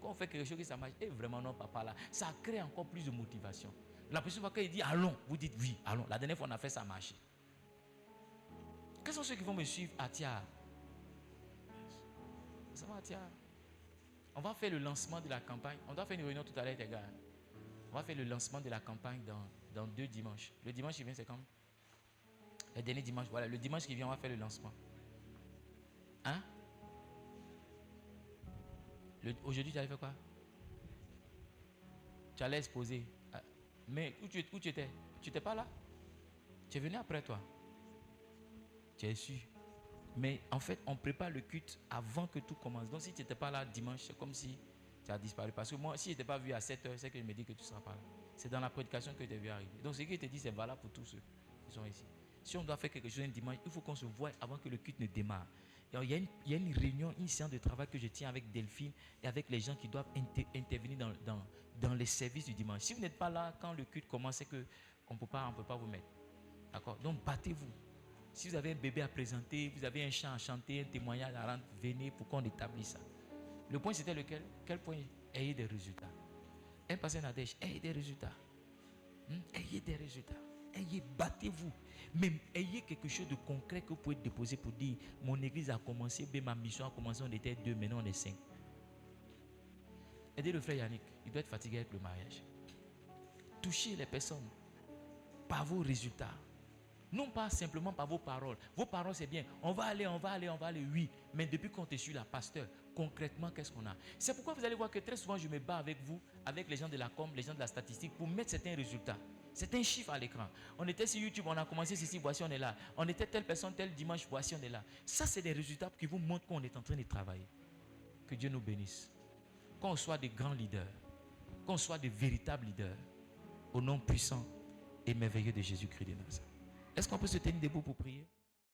A: Quand on fait quelque chose qui ça marche, et vraiment non, papa là, ça crée encore plus de motivation. La prochaine fois qu'il dit allons, vous dites oui, allons. La dernière fois on a fait ça marcher. Quels sont ceux qui vont me suivre à Tia? Ça va à Tia? On va faire le lancement de la campagne. On doit faire une réunion tout à l'heure, les gars. On va faire le lancement de la campagne dans 2 dimanches. Le dimanche qui vient, c'est quand? Le dernier dimanche, voilà. Le dimanche qui vient, on va faire le lancement. Hein? Aujourd'hui, tu allais faire quoi? Tu allais exposer. Mais où tu étais? Tu n'étais pas là? Tu es venu après toi. Tu es su. Mais en fait, on prépare le culte avant que tout commence. Donc si tu n'étais pas là dimanche, c'est comme si tu as disparu. Parce que moi, si je n'étais pas vu à 7h, c'est que je me dis que tu ne seras pas là. C'est dans la prédication que tu es vu arriver. Donc ce que je te dis, c'est valable pour tous ceux qui sont ici. Si on doit faire quelque chose un dimanche, il faut qu'on se voie avant que le culte ne démarre. Et il y a une réunion, une séance de travail que je tiens avec Delphine et avec les gens qui doivent intervenir dans les services du dimanche. Si vous n'êtes pas là quand le culte commence, c'est qu'on ne peut pas vous mettre. D'accord? Donc battez-vous. Si vous avez un bébé à présenter, vous avez un chant à chanter, un témoignage à rendre, venez pour qu'on établisse ça. Le point c'était lequel? Quel point? Ayez des résultats. Un passé Nadège, ayez des résultats. Ayez des résultats. Battez-vous. Même ayez quelque chose de concret que vous pouvez déposer pour dire mon église a commencé, ma mission a commencé, on était 2, maintenant on est 5. Aidez le frère Yannick, il doit être fatigué avec le mariage. Touchez les personnes par vos résultats. Non pas simplement par vos paroles. Vos paroles c'est bien. On va aller, oui. Mais depuis qu'on te suit là, pasteur, concrètement, qu'est-ce qu'on a? C'est pourquoi vous allez voir que très souvent je me bats avec vous, avec les gens de la com, les gens de la statistique, pour mettre certains résultats. C'est un chiffre à l'écran. On était sur YouTube, on a commencé ceci, voici on est là. On était telle personne, tel dimanche, voici on est là. Ça c'est des résultats qui vous montrent qu'on est en train de travailler. Que Dieu nous bénisse. Qu'on soit des grands leaders. Qu'on soit des véritables leaders. Au nom puissant et merveilleux de Jésus-Christ de Nazareth. Est-ce qu'on peut se tenir debout pour prier?